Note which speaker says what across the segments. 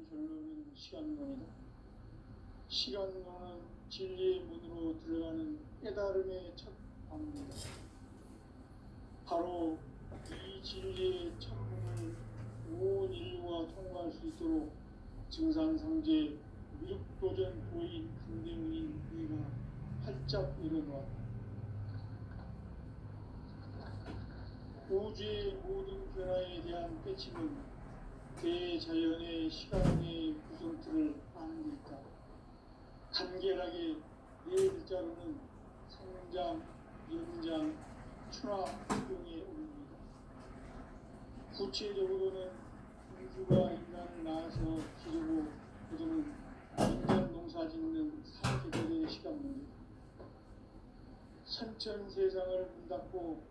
Speaker 1: 결론은 시간론이다. 시간론은 진리의 문으로 들어가는 깨달음의 첫 방문이다. 바로 이 진리의 첫 문을 온 인류가 통과할 수 있도록 증산상제 미륵도전 도인 강대문인 네가 활짝 일어놓았다. 우주의 모든 변화에 대한 깨침은 대자연의 시간의 구성틀을 아는 데 있다. 간결하게 네 글자로는 성장, 연장, 출화, 활동에 올립니다. 구체적으로는 우주가 인간을 낳아서 기르고 거두는 인간 농사 짓는 사계절의 시간 문제, 선천 세상을 문 닫고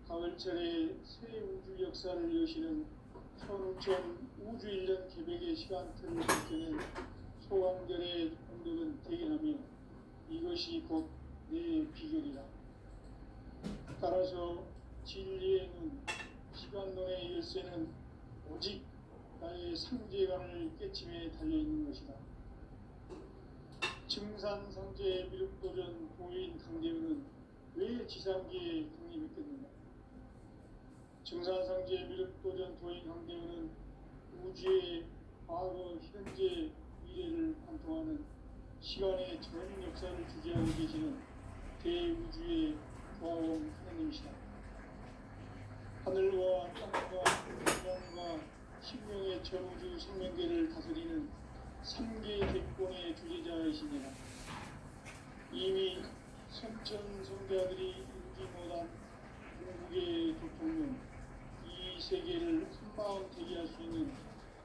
Speaker 1: 가을철에 새 우주 역사를 여시는 천우천 우주 1년 계백의 시간틀을 지켜낸 소강절의 공덕은 대견하며 이것이 곧 내 비결이다. 따라서 진리의 눈, 시간론의 열쇠는 오직 나의 상제관을 깨침에 달려있는 것이다. 증산상제 미륵도전 도인 강대문은 왜 지상계에 강림했겠는가? 증산상제 미륵도전 도인 강대문은 우주의 과거, 현재, 미래를 관통하는 시간의 전 역사를 주재하고 계시는 대우주의 조화원 하나님이시다. 하늘과 땅과 인간과 신명의 전우주 생명계를 다스리는 3개 객본의 주제자이시니라. 이미 선천성자들이 이루지 못한 궁극의 도통론, 이 세계를 한마음 대기할 수 있는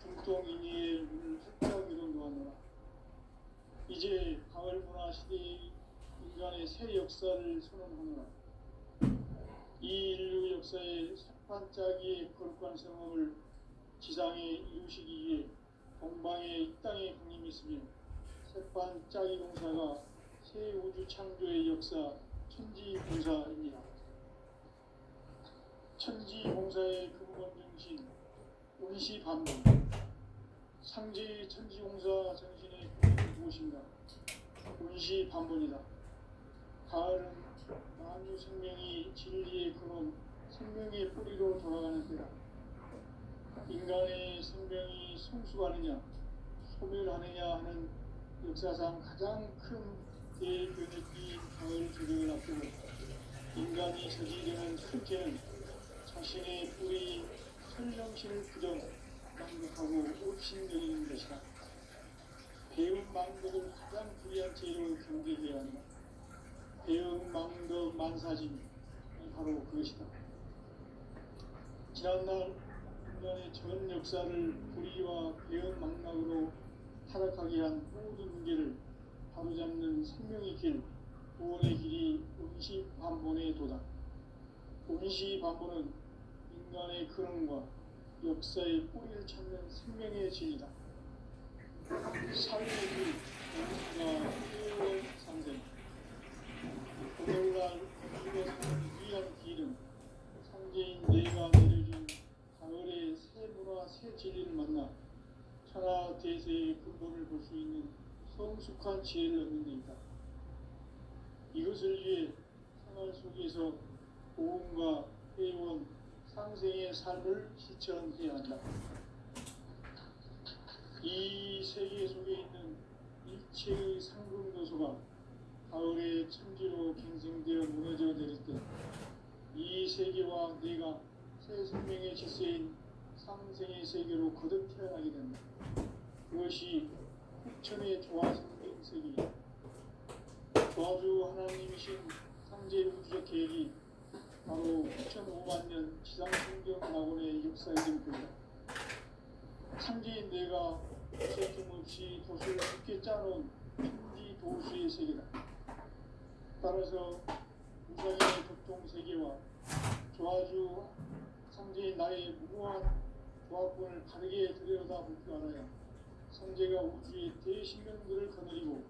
Speaker 1: 중통인의의 문을 활짝 열어놓았노라. 이제 가을 문화 시대의 인간의 새 역사를 선언하노라. 이 인류 역사의 반짝이의 거룩한 성업을 지상에 이루시기 위해 동방의 이 땅에 강림했으며 새반짝이 공사가 새 우주 창조의 역사 천지봉사입니다. 천지봉사의 근본 정신 운시반문, 상제의 천지봉사 정신의 근본은 무엇인가? 운시반문이다. 가을은 만유 생명이 진리의 근원, 생명의 뿌리로 돌아가는 때다. 인간의 생명이 성숙하느냐, 소멸하느냐 하는 역사상 가장 큰 대변혁기인 가을 조정을 앞두고 인간이 저지르는 큰 죄는 자신의 뿌리인 설령신을 부정, 망독하고 업신여기는 것이다. 배운 망독을 가장 불의한 죄로 경계해야 한다. 배운 망독 만사짐이 바로 그것이다. 지난날 인간의 전 역사를 불의와 배은 망락으로 타락하게 한 모든 문제를 바로잡는 생명의 길, 구원의 길이 운시반본의 도다. 운시반본은 인간의 근원과 역사의 뿌리를 찾는 생명의 진리다. 삶의 길, 우주가 회원 상생. 오늘날 우주가 사는 위한 길은 상제인 내가 내려준 가을의 새 문화, 새 진리를 만나 천하 대세의 근본을 볼 수 있는 성숙한 지혜를 얻는 데 있다. 이것을 위해 생활 속에서 보험과 회원, 상생의 삶을 실천해야 한다. 이 세계 속에 있는 일체의 상금 요소가 가을의 천지로 갱생되어 무너져 내릴 때 이 세계와 내가 새 생명의 질서인 상생의 세계로 거듭 태어나게 된다. 그것이 후천의 조화성경 세계이다. 조화주 하나님이신 상제 우주적 계획이 바로 9,500만 년 지상성경 낙원의 역사의 등표이다. 상제인 내가 어색김없이 도수를 깊게 짜놓은 천지 도수의 세계다. 따라서 우상의 격동 세계와 조화주 상제인 나의 무고한 조합권을 바르게 들여다볼 줄 알아야 상제가 우주의 대신명들을 거느리고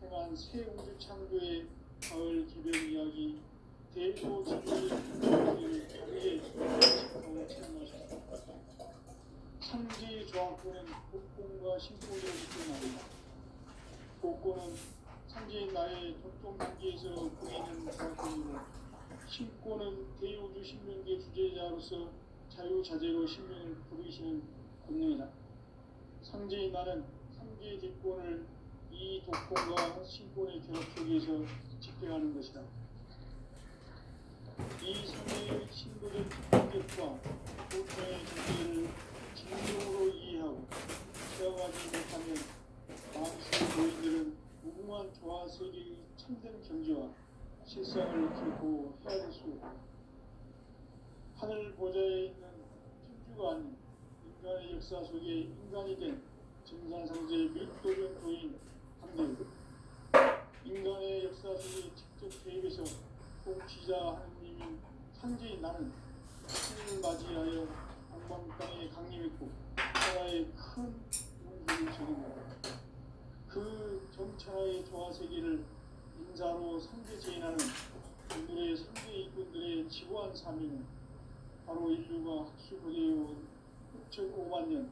Speaker 1: 행한 새 우주 창조의 가을 기별 이야기 대조 진리의 바르게 체험하고 체험하셨다. 상제의 조합권은 복권과 신권으로 나옵니다. 복권은 상제인 나의 독종 단계에서 보이는 조합권이고, 신권은 대우주 신명계 주제자로서 자유자재로 신명을 부르시는 권능이다. 상제인 나는 상제의 뒷권을 이 독권과 신권의 결합 속에서 집행하는 것이다. 이 상제의 신도적 특격과 보통의 경계를 진정으로 이해하고 체험하지 못하면 만수 고인들은 무궁한 조화 세계의 참된 경지와 실상을 결코 헤아릴 수 없다. 하늘 보좌에 있는 천주가 아닌 인간의 역사 속에 인간이 된 증산상제의 밀도적 도인 한계이고, 인간의 역사 속에 직접 개입해서 통치자 하느님인 상제인 나는 신을 맞이하여 방방 땅에 강림했고 천하의 큰 운수를 적용한다. 그 정천하의 조화 세계를 인사로 상제 제인하는 오늘의 상제 이꾼들의 지고한 사명은 바로 인류가 학수부대해온 6,500만 년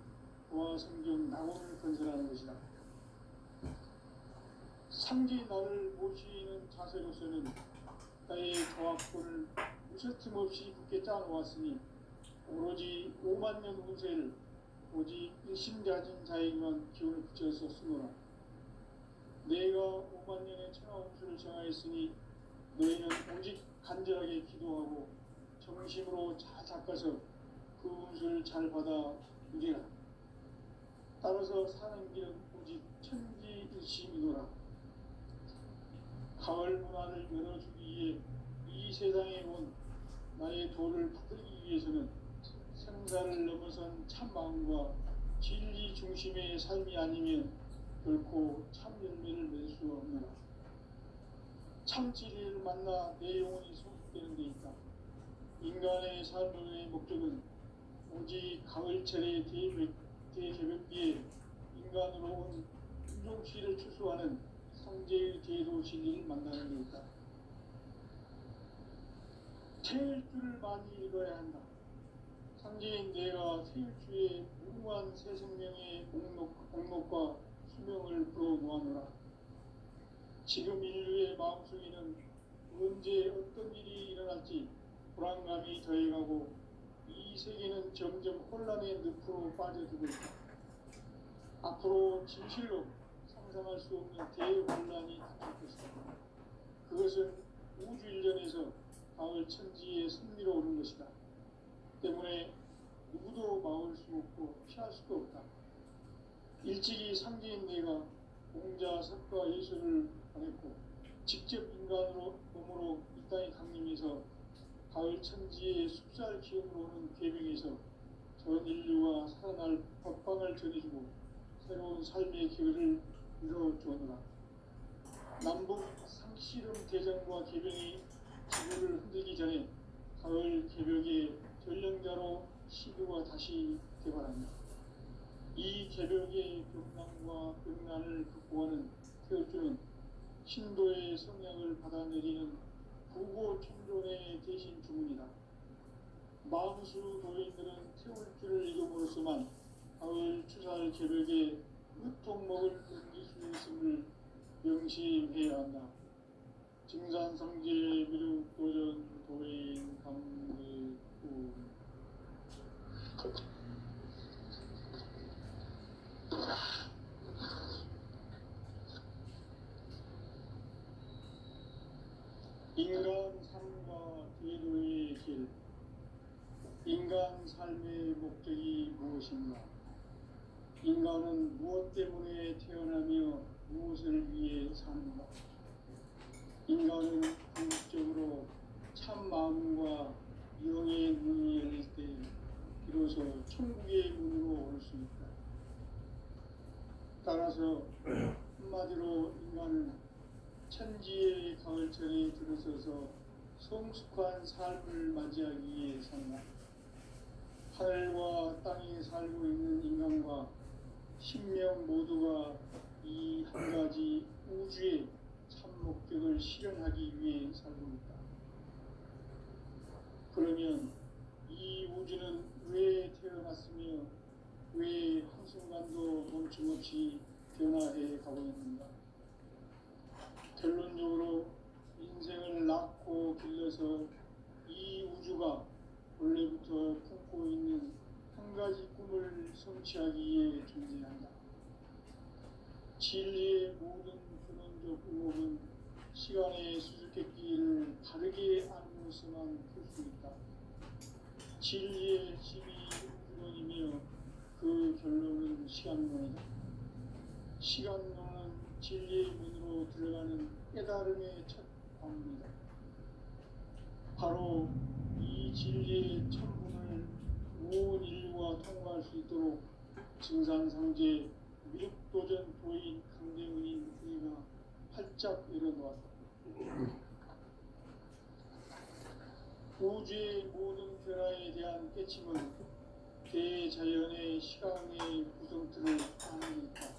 Speaker 1: 조화 성경 낙원을 건설하는 것이다. 상제인 나를 모시는 자세로서는 나의 조합권을 무서틈 없이 굳게 짜놓았으니 오로지 5만 년 운세를 오직 일심가진 자에게만 기운을 붙여서 쓰노라. 내가 5만 년의 천하 운수를 정하였으니 너희는 오직 간절하게 기도하고 정심으로 잘 닦아서 그 운수를 잘 받아 누리라. 따라서 사는 길은 오직 천지일심이노라. 가을 문화를 열어주기 위해 이 세상에 온 나의 도를 받들기 위해서는 생사를 넘어선 참 마음과 진리 중심의 삶이 아니면 결코 참 열매를 맺을 수 없노라. 참 진리를 만나 내 영혼이 소속되는 데 있다. 인간의 삶의 목적은 오직 가을철의 대개벽비에 인간으로 온 인종치를 추수하는 상제의 대도 진리를 만나는 데 있다. 태일주를 많이 읽어야 한다. 상제인 내가 태일주의 무궁한 새 생명의 목록과 수명을 풀어놓아노라. 지금 인류의 마음속에는 언제 어떤 일이 일어날지 불안감이 더해가고 이 세계는 점점 혼란의 늪으로 빠져들고 있다. 앞으로 진실로 상상할 수 없는 대혼란이 닥칠 것이다. 그것은 우주 일련에서 가을 천지에 승리로오는 것이다. 때문에 누구도 막을 수 없고 피할 수도 없다. 일찍이 상제인 내가 공자, 석가, 예수를 보냈고 직접 인간으로 몸으로 이 땅에 강림해서 가을 천지의 숲살 기운으로 오는 궤병에서 전 인류가 살아날 법방을 전해주고 새로운 삶의 기회를 이뤄주었노라. 남북 상씨름 대전과 개병이 지구를 흔들기 전에 가을 개벽의 전령자로 시도가 다시 개발합니다. 이 개벽의 병난과 병난을 극복하는 태울주는 신도의 성향을 받아내리는 부고 충존의 대신 주문이다. 마무수 도인들은 태울주를 읽음으로써만 가을 추살 개벽의 으통먹을 넘길 수 있음을 명심해야 한다. 증산상제 미륵 도전 도인 강대구 인간 삶과 대도의 길. 인간 삶의 목적이 무엇인가? 인간은 무엇 때문에 태어나며 무엇을 위해 사는가? 인간은 궁극적으로 참 마음과 영의 문이 열릴 때 비로소 천국의 문으로 올 수 있다. 따라서 한마디로 인간은 천지의 가을철에 들어서서 성숙한 삶을 맞이하기 위해 산다. 하늘과 땅에 살고 있는 인간과 신명 모두가 이 한 가지 우주의 참 목적을 실현하기 위해 살고 있다. 그러면 이 우주는 왜 태어났으며 왜 한순간도 멈춤없이 변화해 가고 있는가? 결론적으로 인생을 낳고 길러서 이 우주가 원래부터 품고 있는 한 가지 꿈을 성취하기 위해 존재한다. 진리의 모든 근원적 의혹은 시간의 수수께끼를 바르게 알므로서만 풀 수 있다. 진리의 힘이 우주론이며 그 결론은 시간론이다. 시간론은 진리의 문으로 들어가는 깨달음의 첫 방문이다. 바로 이 진리의 첫 문을 온 인류가 통과할 수 있도록 증산상제 미륵도전 도인 강대문인 그이가 활짝 열어놓았다. 우주의 모든 변화에 대한 깨침은 대자연의 시간의 구성틀을 아는 데 있다.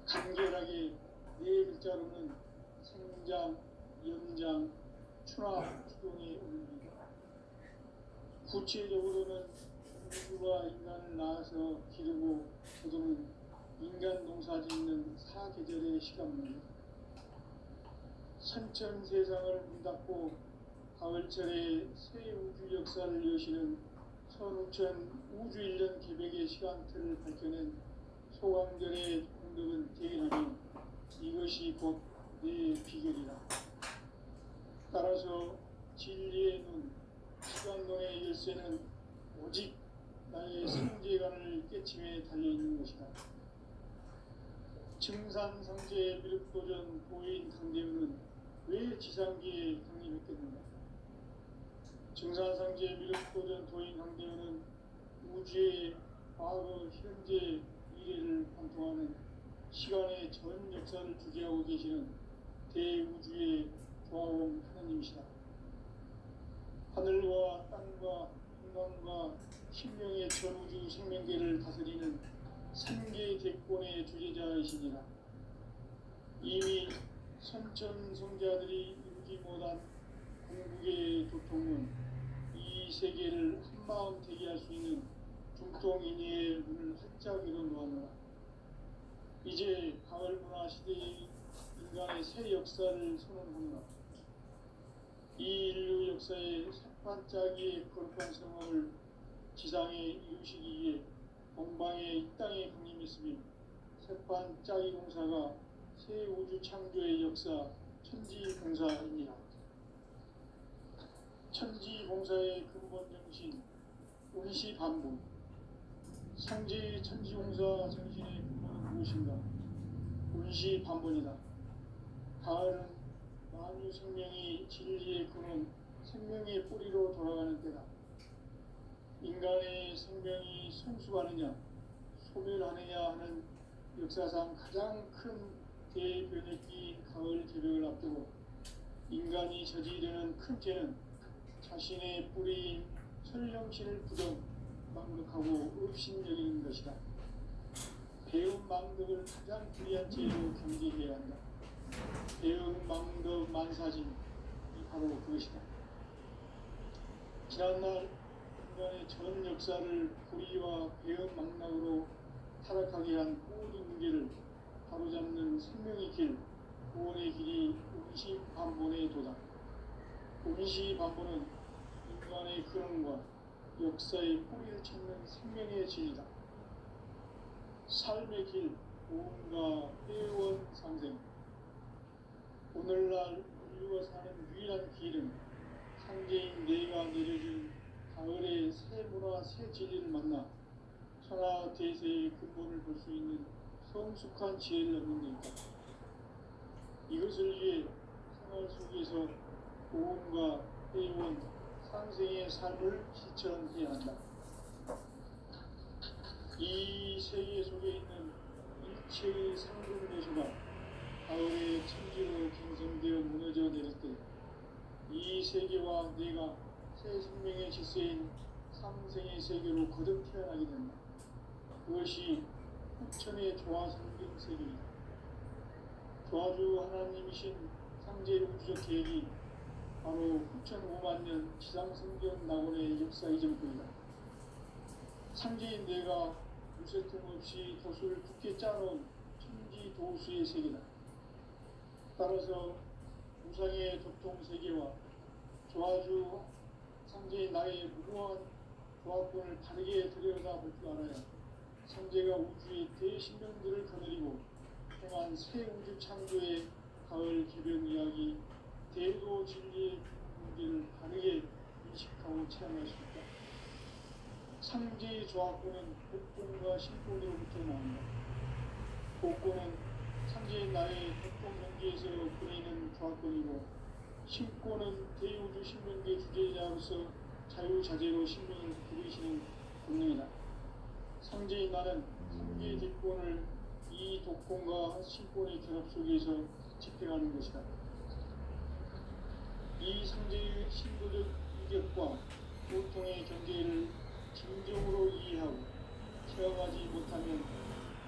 Speaker 1: 간결하게 네 글자로는 생장, 연장, 추락, 추동의 의미다. 구체적으로는 우주가 인간을 낳아서 기르고 거두는 인간 농사 짓는 사계절의 시간입니다. 선천 세상을 문 닫고 가을철에 새 우주 역사를 여시는 선우천 우주 1년 계백의 시간틀을 밝혀낸 소강절의 공덕은 대견하며 이것이 곧 내 비결이다. 따라서 진리의 눈, 시간론의 열쇠는 오직 나의 성재관을 깨침에 달려있는 것이다. 증산상제 미륵도전 도인 강대문은 왜 지상기에 강림했겠는가? 증산상제 미륵도전 도인 강대문은 우주의 과거, 현재, 미래를 관통하는 시간의 전 역사를 주재하고 계시는 대우주의 조화원 하나님이시다. 하늘과 땅과 인간과 신명의 전우주 생명계를 다스리는 삼계 대권의 주제자이시니라. 이미 선천성자들이 이루지 못한 궁극의 도통은 이 세계를 한마음 되게 할 수 있는 중통인의의 문을 활짝 열어놓았노라. 이제 가을 문화 시대의 인간의 새 역사를 선언하노라. 이 인류 역사의 새반짝이의 거룩한 성함을 지상에 이루시기 위해 동방의 이 땅에 강림했으며 새반짝이 공사가 새 우주 창조의 역사 천지봉사입니다. 천지봉사의 근본 정신 운시반본. 상제의 천지봉사 정신의 근본은 무엇인가? 운시반본이다. 가을은 만유 생명이 진리의 근원, 생명의 뿌리로 돌아가는 때다. 인간의 생명이 성숙하느냐, 소멸하느냐 하는 역사상 가장 큰 대변혁기인 가을 개벽을 앞두고 인간이 저지르는 큰 죄는 자신의 뿌리인 설령신을 부정, 망극하고 업신여기는 것이다. 배운 망덕을 가장 불리한 죄로 경계해야 한다. 배운 망덕 만사진이 바로 그것이다. 지난날 인간의 전 역사를 불의와 배은 망락으로 타락하게 한 모든 문제를 바로잡는 생명의 길, 구원의 길이 운시반본의 도다. 운시반본은 인간의 근원과 역사의 뿌리를 찾는 생명의 진리다. 삶의 길, 고음과 회원 상생. 오늘날 인류가 사는 유일한 길은 상제인 내가 내려준 가을의 새 문화, 새 진리를 만나 천하 대세의 근본을 볼 수 있는 성숙한 지혜를 얻는 데 있다. 이것을 위해 생활 속에서 고음과 회원, 상생의 삶을 실천해야 한다. 이 세계 속에 있는 일체의 상근 요소가 가을의 천지로 경성되어 무너져 내릴 때 이 세계와 내가 새 생명의 질서인 상생의 세계로 거듭 태어나게 된다. 그것이 후천의 조화성경 세계이다. 조화주 하나님이신 상제 우주적 계획이 바로 후천 5만년 지상성경 낙원의 역사 이전뿐이다. 상제인 내가 무쇠틈 없이 돛을 굳게 짜놓은 천지 도수의 세계다. 따라서 우상의 도통 세계와 조화주 상제인 나의 무궁한 조합권을 바르게 들여다볼 줄 알아야 상제가 우주의 대신령들을 거느리고 행한 새 우주 창조의 가을 개변 이야기, 대도 진리의 문제를 바르게 인식하고 체험할 수 있다. 상제의 조합권은 복권과 신권으로부터 나온다. 복권은 상제인 나의 도통 경계에서 보내는 조합권이고, 신권은 대우주 신명계 주제자로서 자유자재로 신명을 부리시는 권능이다. 상제인 나는 상계의 뒷권을 이 독권과 신권의 결합 속에서 집행하는 것이다. 이 상제의 신도적 인격과 고통의 경계를 진정으로 이해하고 체험하지 못하면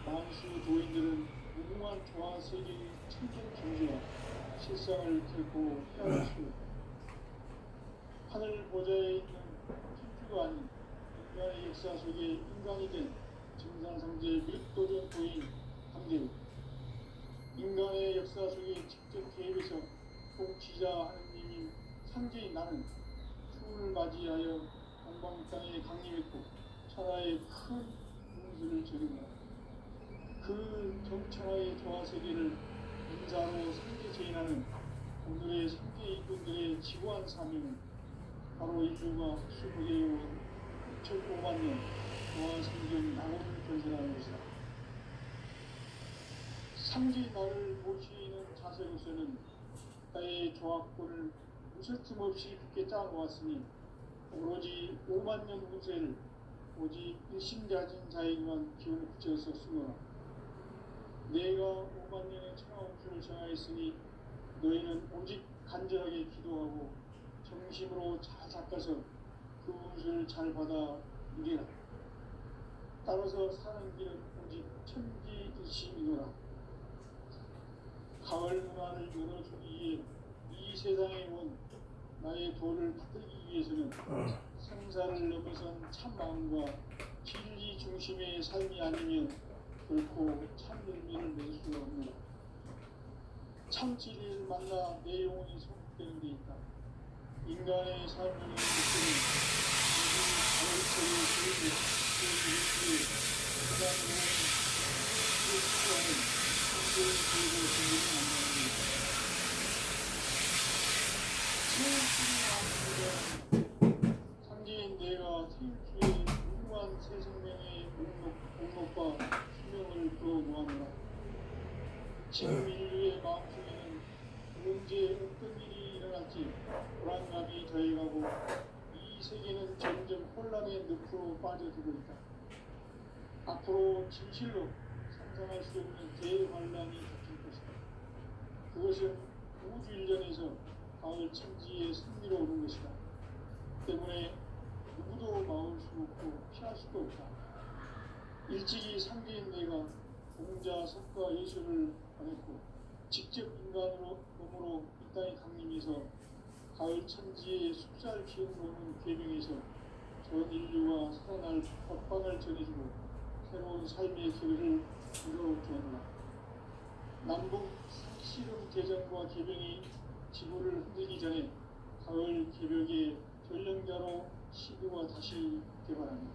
Speaker 1: 만수 도인들은 무궁한 조화 세계의 천정 경지와 실상을 결코 헤아릴 수 없다. 하늘 보좌에 있는 천주가 아닌 인간의 역사 속에 인간이 된 증산상제 윗도전 도인 함대우, 인간의 역사 속에 직접 개입해서 통치자 하느님인 상제인 나는 추운을 맞이하여 동방 땅에 강림했고 천하의 큰 문수를 저린다. 그 정천하의 조화 세계를 인사로 상제 제인하는 오늘의 상제 이꾼들의 지구한 사명은 바로 인류가 수부대에 온 6,500만 년 조화 생존 낙원을 건설하는 것이다. 상제 나를 모시는 자세로서는 나의 조합권을 무쇠틈 없이 굳게 짜놓았으니 오로지 5만 년 운세를 오직 일심가진 자에게만 기운을 붙여서 쓰노라. 내가 5만 년의 천하운수를 정하였으니 너희는 오직 간절하게 기도하고 정심으로 잘 닦아서 그 운수를 잘 받아 누리라. 따라서 사는 길은 오직 천지일심이노라. 가을 문화를 열어주기 위해 이 세상에 온 나의 도를 받들기 위해서는 생사를 넘어선 참 마음과 진리 중심의 삶이 아니면 결코 참 열매를 낼 수 없노라. 참 진리를 만나 내 영혼이 소속되는 데 있다. 인간의 삶을 이끄는 가을철의 교육을 그 일주일 그다음으로 그 수고하는 성도의 교육을 듣는 만남입니다. 상제인 내가 태일주의 무궁한 새 생명의 목록과 수명을 불어모아노라. 지금 인류의 마음속에는 언제 어떤 일이 일어날지 불안감이 더해가고 이 세계는 점점 혼란의 늪으로 빠져들고 있다. 앞으로 진실로 상상할 수 없는 대환란이 닥칠 것이다. 그것은 우주 일전에서 가을 천지에 승리로 오는 것이다. 때문에 누구도 막을 수 없고 피할 수도 없다. 일찍이 상제인 내가 공자, 석가, 예수를 보냈고 직접 인간으로 몸으로 이 땅에 강림해서 가을 천지에 숲살 기운으로 오는 계명에서 전 인류가 살아날 법방을 전해주고 새로운 삶의 길을 이뤄오게 하노라. 남북 씨름 대전과 계명이 지구를 흔들기 전에 가을 개벽의 전령자로 시드와 다시 개발합니다.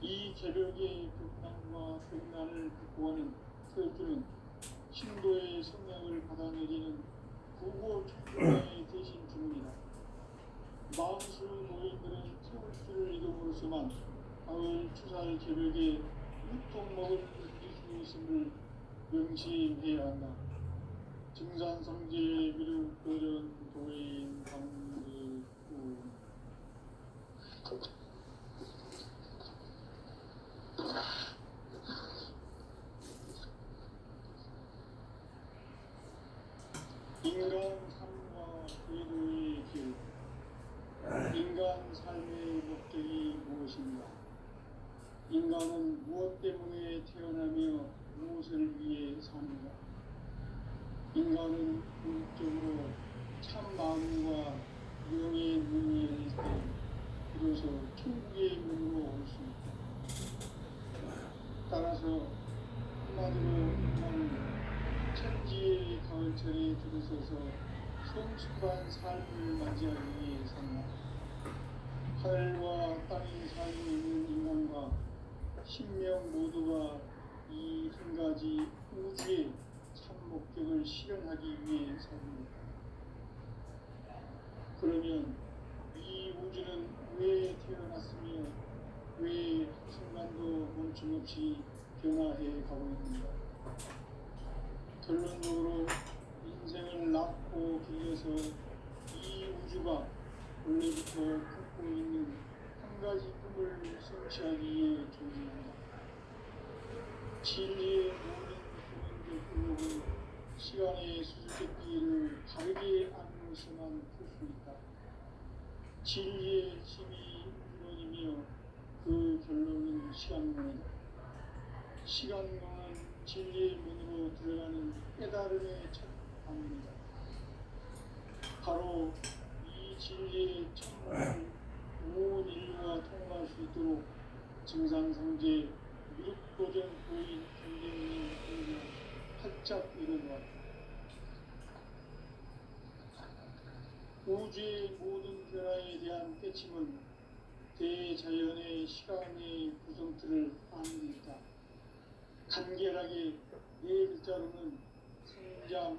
Speaker 1: 이 개벽의 벽난과 벽난을 극복하는 태엽주는 신도의 성령을 받아내리는 구고 총독의 대신 주문이다. 마음수 노인들은 태울주를 이름으로서만 가을 추살 개벽의 유통먹을 이길 수 있음을 명심해야 한다. 증산성제 미륵 도전 도인 강제구 인간 삶과 궤도의 길. 인간 삶의 목적이 무엇인가? 인간은 무엇 때문에 태어나며 무엇을 위해 사는가? 인간은 궁극적으로 참 마음과 영의 문이 열릴 때 비로소 천국의 문으로 올 수 있다. 따라서 한마디로 정말 천지의 가을철에 들어서서 성숙한 삶을 맞이하기 위해 산다. 하늘과 땅에 살고 있는 인간과 신명 모두가 이 한 가지 우주의 참 목적을 실현하기 위해 삽니다. 그러면 이 우주는 왜 태어났으며 왜 한순간도 멈춤없이 변화해 가고 있는가? 결론적으로 인생을 낳고 길러서 이 우주가 원래부터 품고 있는 한 가지 꿈을 성취하기 위해 존재한다. 진리의 모든 근원적 의혹은 시간의 수수께끼를 바르게 알면서만 풀 수 있다. 진리의 힘이 우주론이며 그 결론은 시간론이다. 시간론은 진리의 문으로 들어가는 깨달음의 첫 방문이다. 바로 이 진리의 첫문을 온 인류가 통과할 수 있도록 증산상제 미륵도전 고인 경쟁인 공부 활짝 이뤄놓았다. 우주의 모든 변화에 대한 깨침은 대자연의 시간의 구성틀을 아는 일이다. 간결하게 네 글자로는 성장,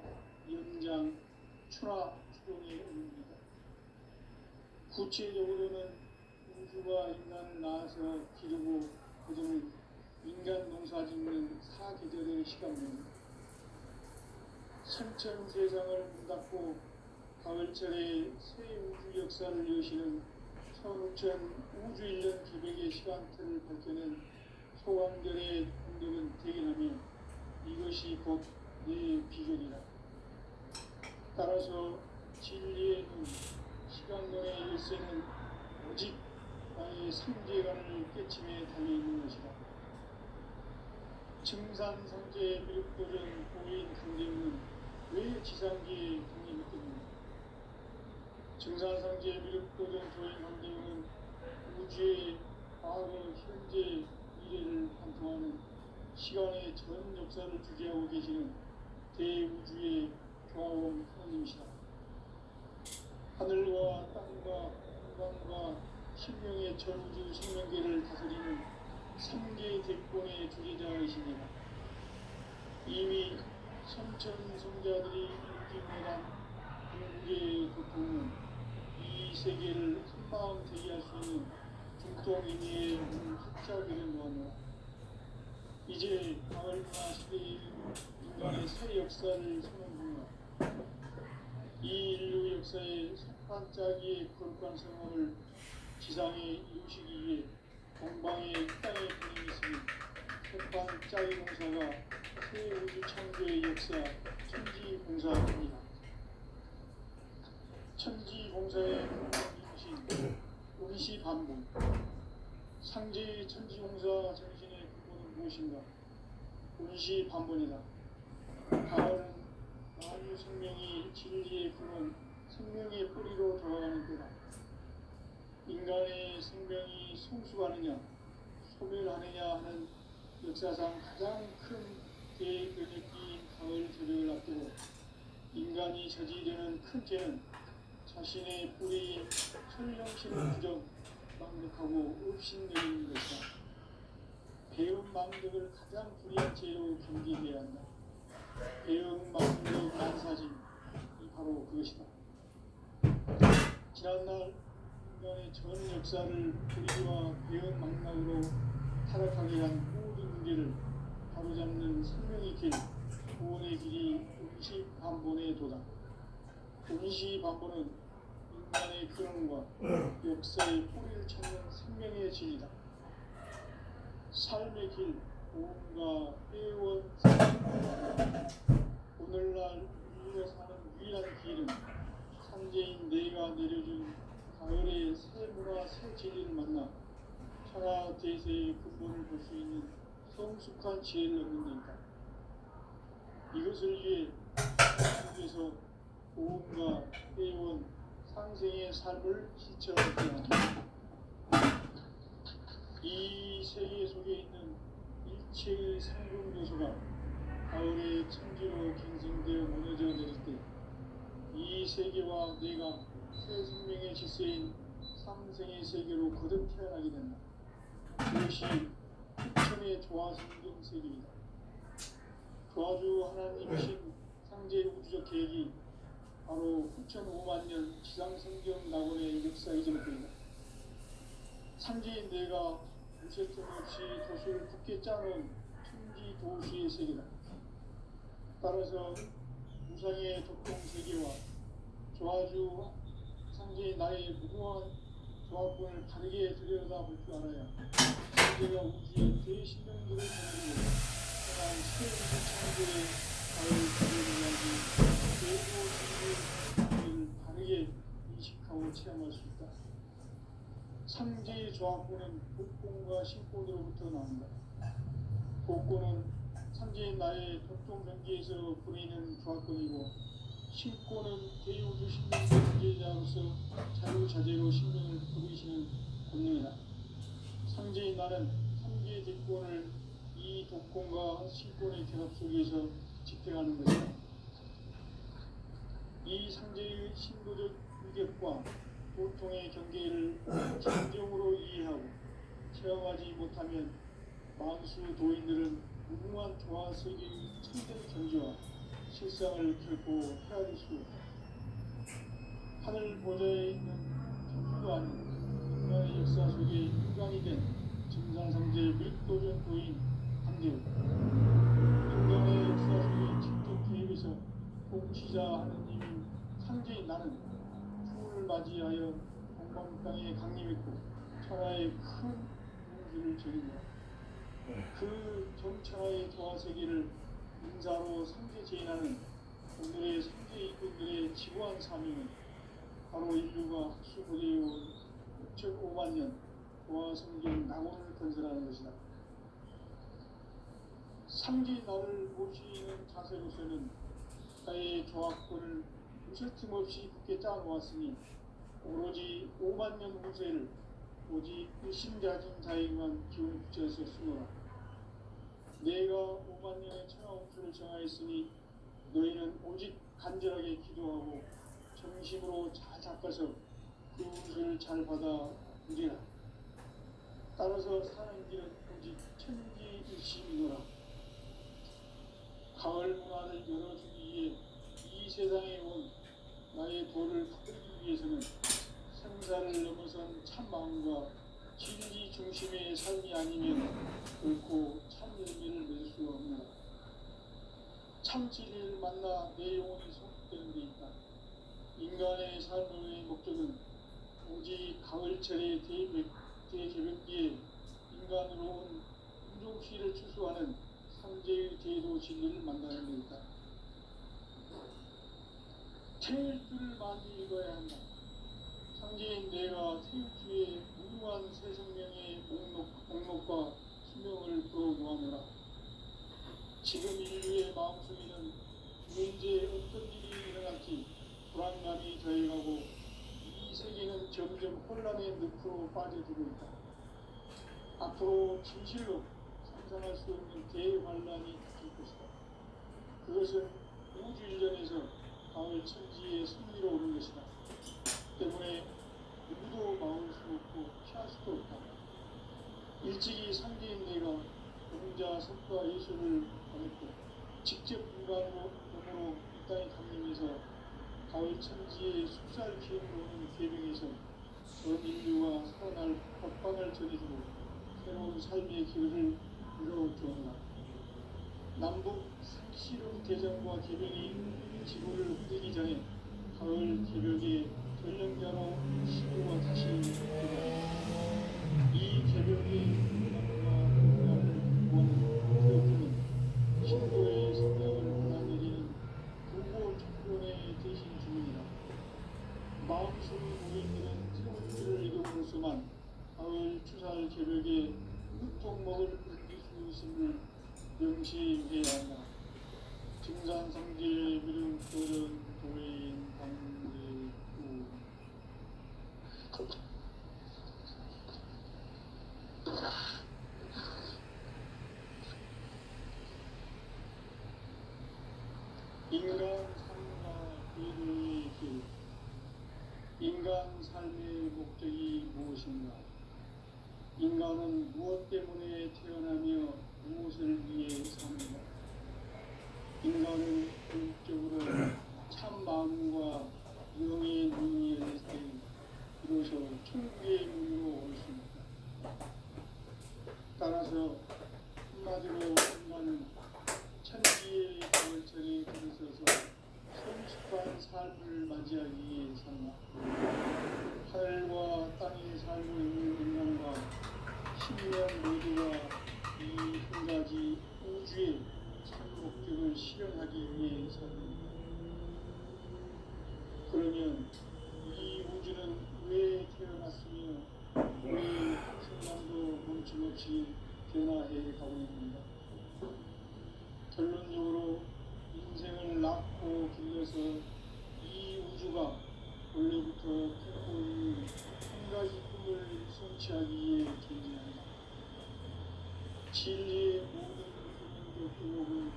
Speaker 1: 연장, 추나 추동의 의미입니다. 구체적으로는 우주가 인간을 낳아서 기르고 거두는 인간 농사 짓는 사계절의 시간입니다. 선천 세상을 문 닫고 가을철에 새 우주 역사를 여시는 선우천 우주 1년 기백의 시간틀을 밝혀낸 소강절의 공덕은 대견하며 이것이 곧 내 비결이다. 따라서 진리의 눈, 시간론의 열쇠는 오직 나의 상제관을 깨침에 달려있는 것이다. 증산상제 미륵도전 고인 강대웅은 왜 지상기에 독립했겠는가? 증산상제 미륵도전 고인 강대웅은 우주의 과거, 현재, 미래를 관통하는 시간의 전 역사를 주재하고 계시는 대우주의 교화원 하나님이시다. 하늘과 땅과 공간과 신명의 전우주 생명계를 다스리는 3개 대권의 주제자이시니라. 이미 선천성자들이 일기문한 궁극의 고통은 이 세계를 한마음 대기할 수 있는 중동인의 문을 활짝 열어놓았노라. 이제 가을문화 시대의 인간의 새 역사를 선언 중이다. 이 인류 역사의 석반짜기의 거룩한 생활을 지상에 이루시기 위해 동방의 땅에 분이 있으니 석반짜기 공사가 새 우주 창조의 역사 천지공사입니다. 천지공사의 이루신 운시반본, 상제의 천지공사 정신의 근본은 무엇인가? 운시반본이다. 가을은 만유 생명이 진리의 근원, 생명의 뿌리로 돌아가는 때다. 인간의 생명이 성숙하느냐, 소멸하느냐 하는 역사상 가장 큰 대변혁기인 가을 저녁을 앞두고 인간이 저지르는 큰 죄는 자신의 뿌리인 설령신을 부정, 망덕하고 업신여기는 것이다. 배움 망덕을 가장 불의한 죄로 경계해야 한다. 배움 망덕 만사짐이 바로 그것이다. 지난날 인간의 전 역사를 불의와 배움 망락으로 타락하게 한 모든 문제를 바로잡는 생명의 길, 구원의 길이 운시반본의 도다. 운시반본은 인간의 근원과 역사의 뿌리를 찾는 생명의 진리다. 삶의 길, 보험과 회원 오늘날 우리가 사는 유일한 길은 상제인 내가 내려준 가을의 새 문화 새 진리를 만나 천하 대세의 근본을 볼 수 있는 성숙한 지혜를 얻는 데 있다. 이것을 위해 한국에서 보험과 회원 상생의 삶을 실천해야 한다. 이 세계 속에 있는 일체의 상금도서가 가을의 천지로 갱생되어 무너져 내릴 때 이 세계와 내가 새 생명의 질서인 상생의 세계로 거듭 태어나게 된다. 그것이 흑천의 조화성경 세계이다. 조화주 하나님이신 상제의 우주적 계획이 바로 9,500,000년 지상성경 낙원의 역사 이전부터이다. 상제인 내가 무쇠 틈 없이 도수를 굳게 짜놓은 천지 도수의 세계다. 따라서 우상의 독동 세계와 조화주 상제인 나의 무궁한 조합권을 다르게 들여다볼 줄 알아야 상제가 우주의 대신령들을 보내고 떠난 새우주 창조의 가을 기대를 이야기 외부 세계를 다르게 인식하고 체험할 수 있다. 상제의 조합권은 복권과 신권으로부터 나온다. 복권은 상제인 나의 독동 경계에서 보내는 조합권이고 신권은 대우주 신명의 존재자로서 자유자재로 신명을 부르시는 권능이다. 상제인 나는 3개의 대권을 이 독권과 신권의 결합 속에서 집행하는 것이다. 이 상제의 신도적 유격과 보통의 경계를 진정으로 이해하고 체험하지 못하면 만수 도인들은 무궁한 조화 세계의 참된 경지와 실상을 결코 헤아릴 수 없다. 하늘 보좌에 있는 천주도 아닌 인간의 역사 속에 인간이 된 증상상제 밀도전 도인 한대우, 인간의 역사 속에 직접 개입해서 공치자 하느님인 상제인 나는 추을 맞이하여 동방 땅에 강림했고 천하의 큰 용주를 저린다. 그 정천하의 조화 세계를 인사로 상제 제인하는 오늘의 상제 이꾼들의 지구한 사명은 바로 인류가 학수고대해온 6,500,000년 조화 성경 낙원을 건설하는 것이다. 상제 나를 모시는 자세로서는 나의 조합권을 무쇠틈 없이 굳게 짜놓았으니 오로지 50,000년 후세를 오직 일심자진 자에게만 기운을 붙여서 쓰노라. 내가 50,000년의 천하홍수를 정하였으니 너희는 오직 간절하게 기도하고 정심으로 잘 닦아서 그 운수를 잘 받아 누리라. 따라서 사는 길은 오직 천지일심이노라. 가을 문화를 열어주기 위해 이 세상에 온 나의 도를 부르기 위해서는 생사를 넘어선 참마음과 진리 중심의 삶이 아니면 결코 참 의미를 낼 수 없노라. 참 진리를 만나 내 영혼이 소속되는 데 있다. 인간의 삶의 목적은 오직 가을철의 대개벽기에 인간으로 온 인종시를 추수하는 상제의 제도 진리를 만나는 데 있다. 태울 줄을 많이 읽어야 한다. 상제인 내가 태우주의 무궁한 새 생명의 목록과 수명을 풀어놓아노라. 지금 인류의 마음속에는 언제 어떤 일이 일어날지 불안감이 더해가고 이 세계는 점점 혼란의 늪으로 빠져들고 있다. 앞으로 진실로 상상할 수 없는 대환란이 닥칠 것이다. 그것은 우주 일전에서 가을 천지의 승리로 오는 것이다. 때문에 누구도 막을 수 없고 피할 수도 없다. 일찍이 상제인 내가 공자 석가 예수를 보냈고 직접 인간으로 몸으로 이 땅에 강림해서 가을 천지의 숲살 기운으로 오는 계명에서 전 인류가 살아날 법방을 전해주고 새로운 삶의 길을 열어주었다. 남북 상씨름 대전과 계명이 지구를 흔들기 전에 가을 개벽의 전령자로 시구가 다시 되다. 이 개벽의 음악과 음악을 구하는 태어품은 신도의 성령을 받아들이는 부고 촉론의 대신 주문이다. 마음속의 모임들은 태우주를 읽음으로써만 가을 추살 개벽의 흙통먹을 느낄 수 있음을 명심해야 한다. 증산상제의 미륵 도전 도인 강제구 인간 삶과 궤도의 길. 인간 삶의 목적이 무엇인가? 인간은 무엇 때문에 태어나며 무엇을 위해 사는가? 인간은 본격적으로 참 마음과 영의 눈이 열릴 때 비로소 천국의 문으로 올 수 있다. 따라서 한마디로 인간은 천지의 가을철에 들어서서 성숙한 삶을 맞이하기 위해 산다. 하늘과 땅에 살고 있는 인간과 신령 모두가 이 한 가지 우주의 참 목적을 실현하기 위해 삽니다. 그러면 이 우주는 왜 태어났으며 왜 한순간도 멈춤없이 변화해 가고 있는가? 결론적으로 인생을 낳고 길러서 이 우주가 원래부터 품고 있는 한 가지 꿈을 성취하기 위해 존재한다. 진리의 모든 근원적 의혹은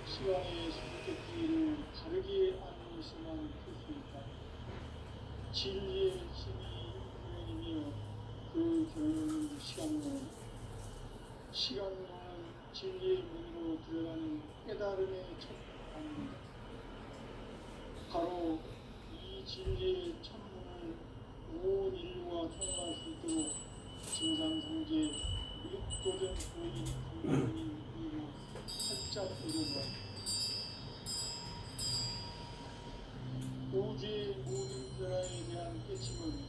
Speaker 1: 시간의 선택기를 다르게 알면서만 풀 수 있다. 진리의 힘이 교훈이며 그 교훈은 시간론이다. 시간론은 진리의 문으로 들어가는 깨달음의 첫 단계다. 바로 이 진리의 천문을 온 인류가 통과할 수 있도록 증상상제 육도전 부인 강론인 이로 살짝 이루어다. 우주의 모든 변화에 대한 깨침은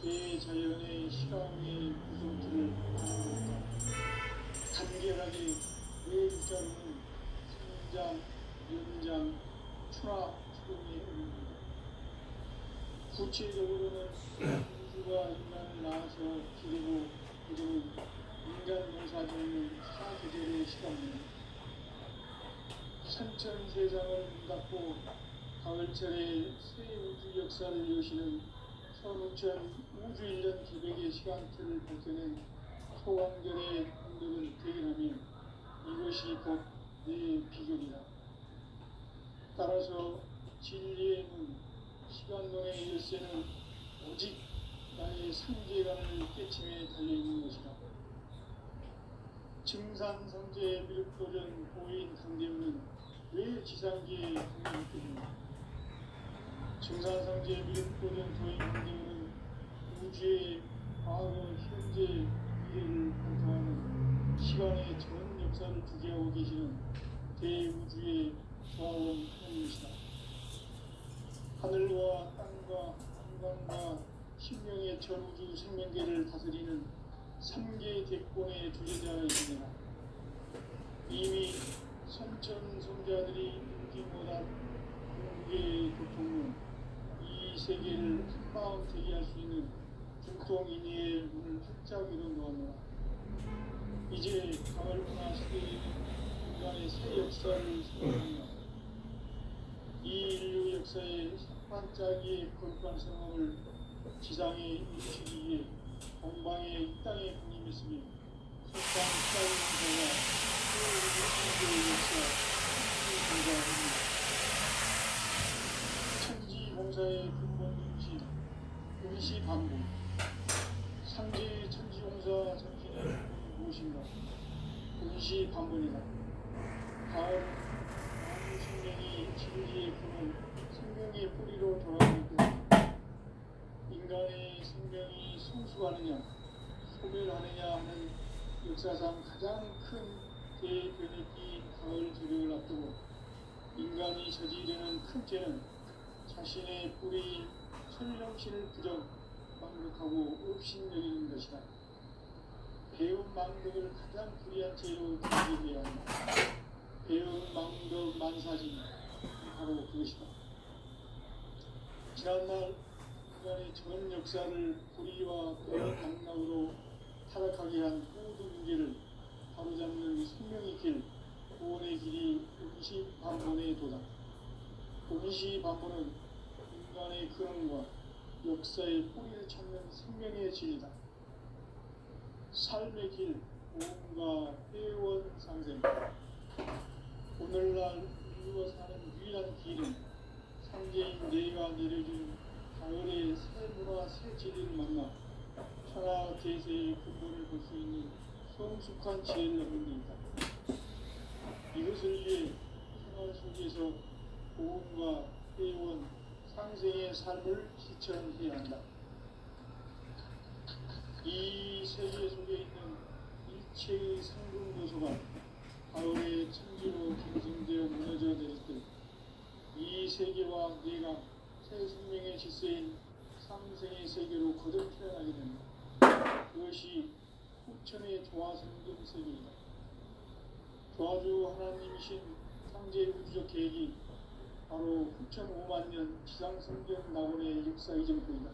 Speaker 1: 대자연의 실험의 구성틀을 하는 것이다. 간결하게 네 글자로는 성장, 연장, 추락, 추동의 의미입니다. 구체적으로는 우주가 인간을 낳아서 기르고 그리고 인간 농사짓는 사계절의 시간입니다. 산천세상을 문닫고 가을철에 새 우주 역사를 여시는 선우천 우주 1년 기백의 시간틀을 밝혀낸 소강절의 공덕을 대견하며 이것이 곧 내 비결이다. 따라서 진리의 문, 시간론의 열쇠는 오직 나의 상계관을 깨침에 달려있는 것이다. 증산성제 미륵도전 보인 강대문은 왜 지상계에 강력했는가? 증산성제 미륵도전 보인 강대문은 우주의 과거, 현재, 미래를 관통하는 시간의 전 역사를 주재하고 계시는 대우주의 조화원 하나님이시다. 하늘과 땅과 한강과 신명의 전우주 생명계를 다스리는 3개 대권의 주제자이시니라. 이미 선천성자들이 인기 못한 궁극의 교통론, 이 세계를 한마음 되게 할 수 있는 중통인의의 문을 활짝 열어놓았노라. 이제 가을문화 시대에는 인간의 새 역사를 선언합니다. 이 인류 역사의 반짝이의 거룩한 성함을 지상에 이루시기 위해 동방의 이 땅에 군림했으며 석방 싸우는 자가 그 우주 창조의 역사 천지공사의 근본 중심 은시반복. 상제의 천지공사 정신의 무엇인가? 은시반복이다. 가을은 온 생명이 진리의 근원, 생명의 뿌리로 돌아가기 때문에 인간의 생명이 성숙하느냐, 소멸하느냐 하는 역사상 가장 큰 대변혁기 가을절을 앞두고 인간이 저지르는 큰 죄는 자신의 뿌리인 천령신을 부정, 망극하고 업신여기는 것이다. 배운 망덕을 가장 불의한 죄로 정죄해야 한다. 배운 망덕 만사진, 바로 그것이다. 지난날 인간의 전 역사를 불의와 배운 망락으로 타락하게 한 모든 문제를 바로잡는 생명의 길, 구원의 길이 음시반본에 도다. 음시반본은 인간의 근원과 역사의 뿌리를 찾는 생명의 진리다. 삶의 길, 보험과 회원 상생. 오늘날 인류가 사는 희귀한 기름, 상제인 내가 내려준 가을의 새보라 새 진리를 만나 천하 대세의 근본을 볼 수 있는 성숙한 지혜를 얻는 데 있다. 이것을 위해 생활 속에서 고음과 회원, 상생의 삶을 실천해야 한다. 이 세계 속에 있는 일체의 상승 요소가 가을의 천지로 경성되어 무너져 내릴 때 이 세계와 내가 새 생명의 질서인 상생의 세계로 거듭 태어나게 된다. 그것이 후천의 조화성경 세계이다. 조화주 하나님이신 상제 우주적 계획이 바로 후천 5만 년 지상성경 낙원의 역사 이전부이다.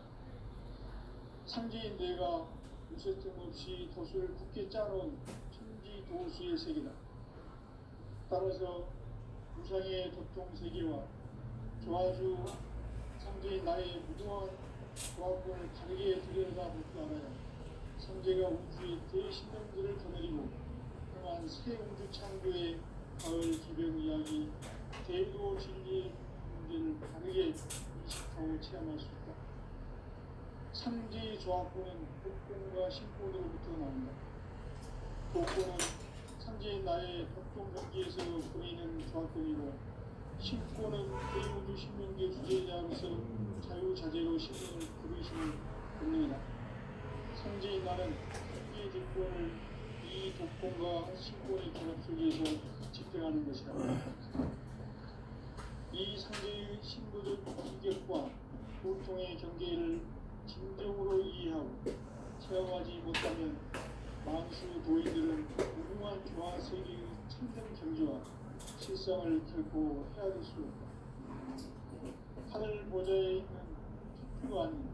Speaker 1: 상제인 내가 무쇠 틈 없이 도수를 굳게 짜놓은 천지 도수의 세계다. 따라서 우상의 도통 세계와 조화주 상제인 나의 무도한 조합권을 다르게 들여다볼 줄 알아야 상제가 우주의 대신령들을 거느리고 향한 새 우주 창조의 가을 기병 이야기, 대도 진리의 문제를 다르게 인식하고 체험할 수 있다. 상제의 조합권은 복권과 신권으로부터 나온다. 복권은 상제인 나의 독종 경기에서 보이는 조합권이고 신권은 대우주 신명계 주제자로서 자유자재로 신명을 부르시는 본능이다. 상제인 나는 상제의 대권을 이 독권과 신권의 결합 속에서 집행하는 것이다. 이 상제의 신부적 인격과 보통의 경계를 진정으로 이해하고 체험하지 못하면 만수 도인들은 무궁한 조화 세계의 참된 경지와 실상을 결코 헤아릴 수 없다. 하늘 보좌에 있는 척추가 아닌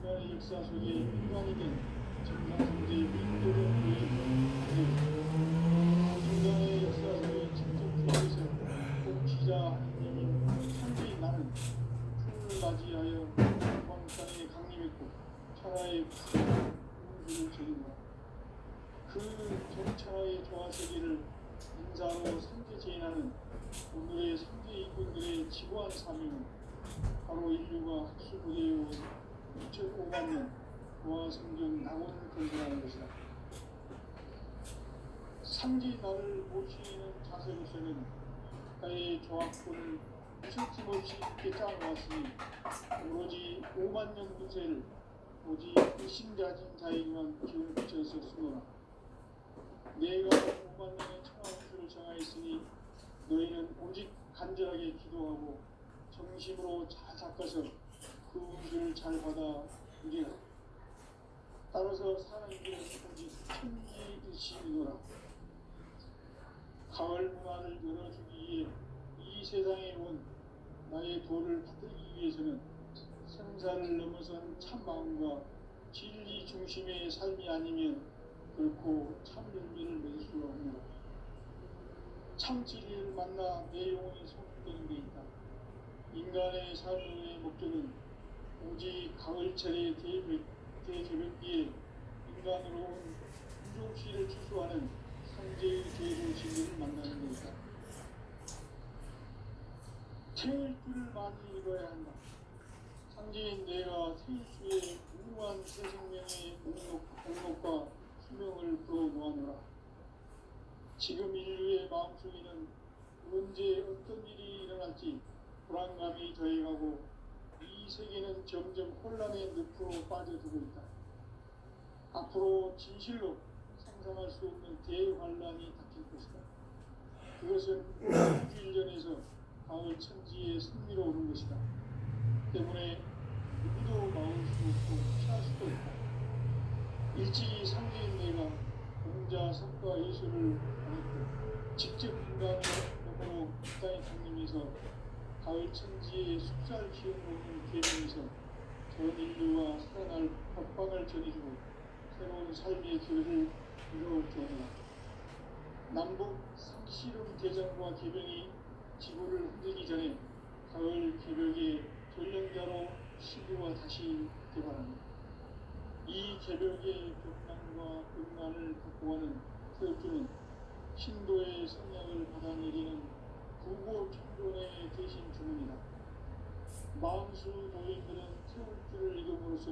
Speaker 1: 인간의 역사 속에 인간이 된 정상성제의 민도적 인간의 역사 속에 직접 주에서 공치자 하나님인 상제인 나는 춤을 맞이하여 광산에 강림했고 천하의 우주를 저린다. 그 전천하의 조화세계를 인사로 상제제인하는 오늘의 상제 인군들의 지고한 사명은 바로 인류가 학수부대해온 2005만 년 조화성경 낙원을 건설하는 것이다. 상제 나를 모시는 자세로서는 나의 조합권을 무슨 없이 깊게 짜놓았으니 오로지 5만 년 문세를 오직 일심가진 자에게만 기운을 붙여서 쓰노라. 내가 5만 년의 천하운수를 정하였으니 너희는 오직 간절하게 기도하고 정심으로 잘 닦아서 그 운수를 잘 받아 누리라. 따라서 사는 길은 오직 천지일심이노라. 가을 문화를 열어주기 위해 이 세상에 온 나의 도를 받들기 위해서는 생사를 넘어선 참마음과 진리 중심의 삶이 아니면 결코 참 열매를 맺을 수가 없노라. 참 진리를 만나 내 영혼이 소멸되는 데 있다. 인간의 삶의 목적은 오직 가을철의 대개벽기에 인간으로 온 유종시를 추수하는 상제의 대도 진리를 만나는 데 있다. 태일주를 많이 읽어야 한다. 상제인 내가 태일주의 무궁한 새 생명의 목록과 수명을 불어놓아노라. 지금 인류의 마음속에는 언제 어떤 일이 일어날지 불안감이 더해가고 이 세계는 점점 혼란의 늪으로 빠져들고 있다. 앞으로 진실로 상상할 수 없는 대환란이 닥칠 것이다. 그것은 우주일전에서 가을 천지의 승리로 오는 것이다. 때문에 누구도 막을 수 없고 피할 수도 없다. 일찍이 상제인 내가 공자, 석가, 예수를 보냈고 직접 인간의 몸으로 이 땅에 강림해서 가을 천지의 숲살 기운오는 계명에서 전 인류와 살아날 법방을 전해주고 새로운 삶의 기회를 이루어주었다. 남북 상씨름 대전과 개병이 지구를 흔들기 전에 가을 개벽의 전령자로 시구가 다시 개발합니다. 이 개벽의 벽난과 음란을 극복하는 태엽주는 신도의 성량을 받아내리는 구고 천존의 대신 마음수 도인들은 태울주를 이름으로써